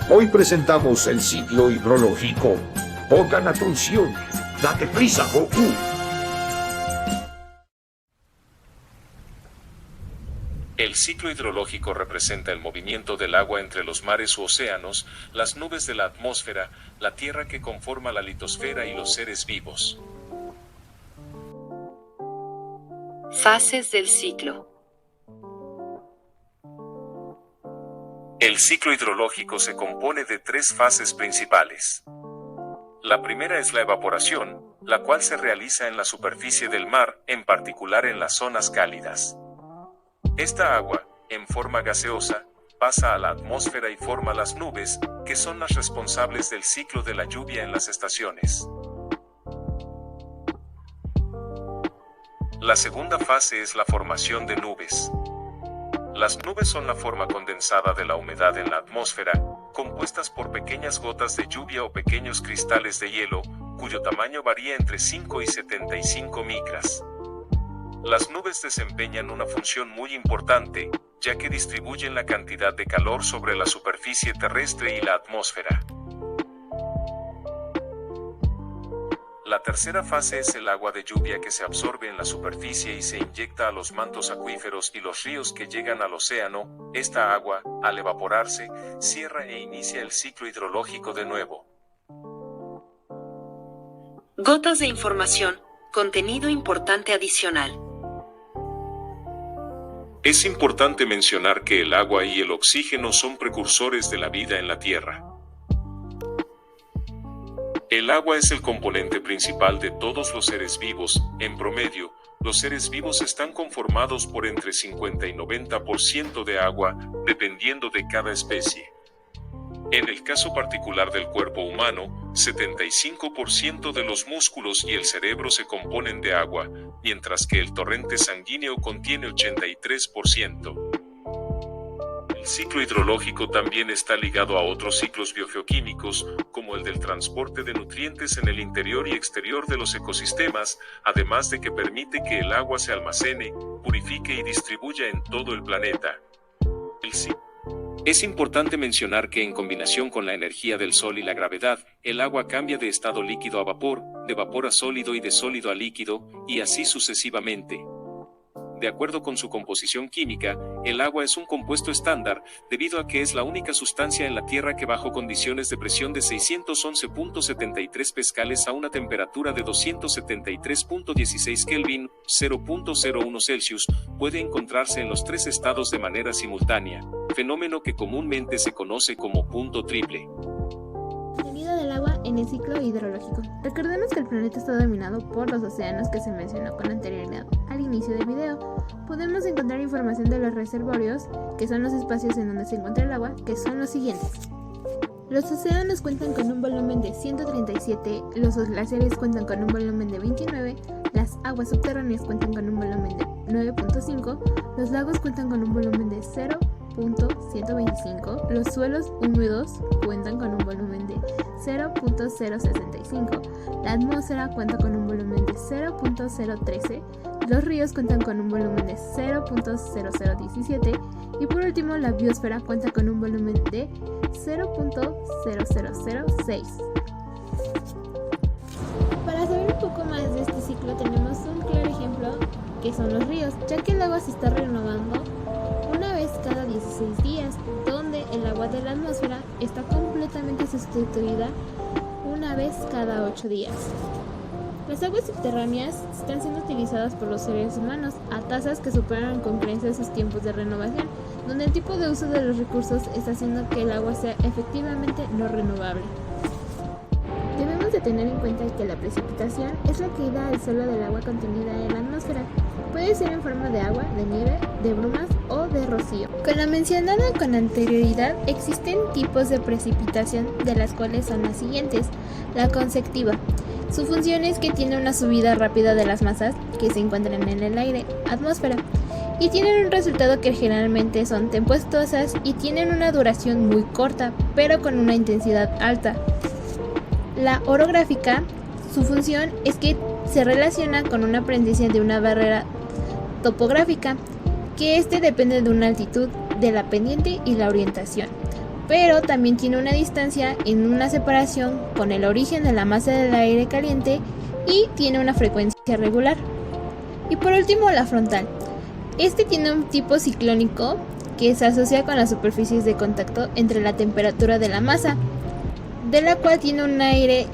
Hoy presentamos el ciclo hidrológico. Pongan atención. Date prisa, Goku. El ciclo hidrológico representa el movimiento del agua entre los mares u océanos, las nubes de la atmósfera, la tierra que conforma la litosfera y los seres vivos. Fases del ciclo. El ciclo hidrológico se compone de tres fases principales. La primera es la evaporación, la cual se realiza en la superficie del mar, en particular en las zonas cálidas. Esta agua, en forma gaseosa, pasa a la atmósfera y forma las nubes, que son las responsables del ciclo de la lluvia en las estaciones. La segunda fase es la formación de nubes. Las nubes son la forma condensada de la humedad en la atmósfera, compuestas por pequeñas gotas de lluvia o pequeños cristales de hielo, cuyo tamaño varía entre 5 y 75 micras. Las nubes desempeñan una función muy importante, ya que distribuyen la cantidad de calor sobre la superficie terrestre y la atmósfera. La tercera fase es el agua de lluvia que se absorbe en la superficie y se inyecta a los mantos acuíferos y los ríos que llegan al océano. Esta agua, al evaporarse, cierra e inicia el ciclo hidrológico de nuevo. Gotas de información, contenido importante adicional. Es importante mencionar que el agua y el oxígeno son precursores de la vida en la Tierra. El agua es el componente principal de todos los seres vivos. En promedio, los seres vivos están conformados por entre 50 y 90% de agua, dependiendo de cada especie. En el caso particular del cuerpo humano, 75% de los músculos y el cerebro se componen de agua, mientras que el torrente sanguíneo contiene 83%. El ciclo hidrológico también está ligado a otros ciclos biogeoquímicos, como el del transporte de nutrientes en el interior y exterior de los ecosistemas, además de que permite que el agua se almacene, purifique y distribuya en todo el planeta. Es importante mencionar que en combinación con la energía del sol y la gravedad, el agua cambia de estado líquido a vapor, de vapor a sólido y de sólido a líquido, y así sucesivamente. De acuerdo con su composición química, el agua es un compuesto estándar, debido a que es la única sustancia en la Tierra que bajo condiciones de presión de 611.73 pascales a una temperatura de 273.16 Kelvin, 0.01 Celsius, puede encontrarse en los tres estados de manera simultánea, fenómeno que comúnmente se conoce como punto triple. Contenido del agua en el ciclo hidrológico. Recordemos que el planeta está dominado por los océanos que se mencionó con anterioridad al inicio del video. Podemos encontrar información de los reservorios, que son los espacios en donde se encuentra el agua, que son los siguientes. Los océanos cuentan con un volumen de 137, los glaciares cuentan con un volumen de 29, las aguas subterráneas cuentan con un volumen de 9.5, los lagos cuentan con un volumen de 0.125, los suelos húmedos cuentan con un volumen de 0.065, la atmósfera cuenta con un volumen de 0.013, los ríos cuentan con un volumen de 0.0017 y por último la biosfera cuenta con un volumen de 0.0006. Para saber un poco más de este ciclo tenemos un claro ejemplo que son los ríos, ya que el agua se está renovando una vez cada 16 días, donde el agua de la atmósfera está completamente sustituida una vez cada 8 días. Las aguas subterráneas están siendo utilizadas por los seres humanos a tasas que superan con creces sus tiempos de renovación, donde el tipo de uso de los recursos está haciendo que el agua sea efectivamente no renovable. Debemos de tener en cuenta que la precipitación es la caída al suelo del agua contenida en la atmósfera. Puede ser en forma de agua, de nieve, de brumas o de rocío. Con lo mencionado con anterioridad, existen tipos de precipitación, de las cuales son las siguientes. La convectiva. Su función es que tiene una subida rápida de las masas que se encuentran en el aire, atmósfera, y tienen un resultado que generalmente son tempestuosas y tienen una duración muy corta, pero con una intensidad alta. La orográfica, su función es que se relaciona con una presencia de una barrera topográfica, que depende de una altitud, de la pendiente y la orientación. pero también tiene una distancia en una separación con el origen de la masa del aire caliente y tiene una frecuencia regular. Y por último, la frontal. Este tiene un tipo ciclónico que se asocia con las superficies de contacto entre la temperatura de la masa, de la cual tiene un aire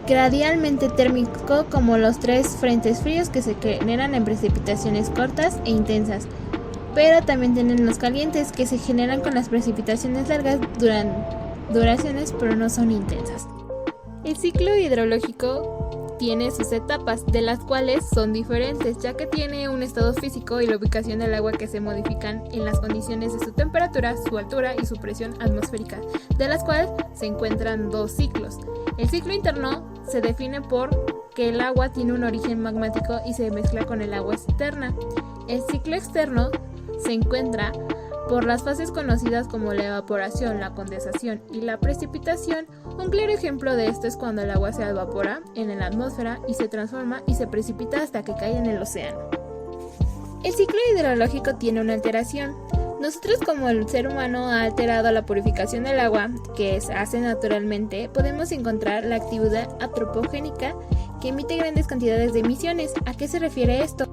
gradialmente térmico como los tres frentes fríos que se generan en precipitaciones cortas e intensas, pero también tienen los calientes que se generan con las precipitaciones largas duraciones pero no son intensas. El ciclo hidrológico tiene sus etapas, de las cuales son diferentes, ya que tiene un estado físico y la ubicación del agua que se modifican en las condiciones de su temperatura, su altura y su presión atmosférica, de las cuales se encuentran dos ciclos. El ciclo interno se define por que el agua tiene un origen magmático y se mezcla con el agua externa. El ciclo externo se encuentra por las fases conocidas como la evaporación, la condensación y la precipitación. Un claro ejemplo de esto es cuando el agua se evapora en la atmósfera y se transforma y se precipita hasta que cae en el océano. El ciclo hidrológico tiene una alteración. Nosotros, como el ser humano ha alterado la purificación del agua, que se hace naturalmente, podemos encontrar la actividad antropogénica que emite grandes cantidades de emisiones. ¿A qué se refiere esto?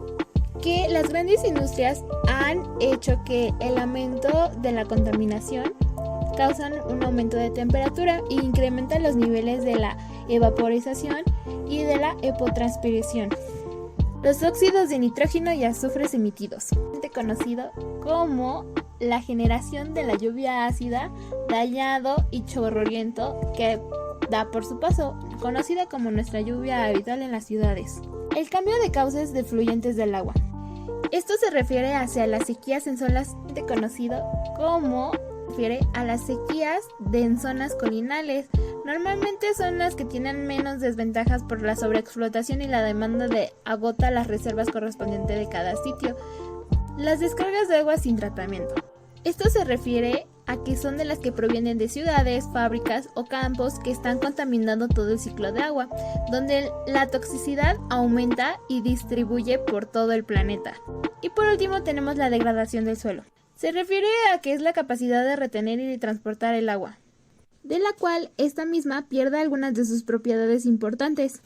Que las grandes industrias han hecho que el aumento de la contaminación causan un aumento de temperatura e incrementan los niveles de la evaporización y de la evapotranspiración. Los óxidos de nitrógeno y azufres emitidos, conocido como la generación de la lluvia ácida, dañado y chorroriento que da por su paso, conocida como nuestra lluvia habitual en las ciudades. El cambio de cauces de fluyentes del agua. Esto se refiere hacia las sequías en zonas conocido como en zonas colinales. Normalmente son las que tienen menos desventajas por la sobreexplotación y la demanda de agota las reservas correspondientes de cada sitio. Las descargas de agua sin tratamiento. Esto se refiere a que son de las que provienen de ciudades, fábricas o campos que están contaminando todo el ciclo de agua, donde la toxicidad aumenta y distribuye por todo el planeta. Y por último tenemos la degradación del suelo. Se refiere a que es la capacidad de retener y de transportar el agua, de la cual esta misma pierde algunas de sus propiedades importantes.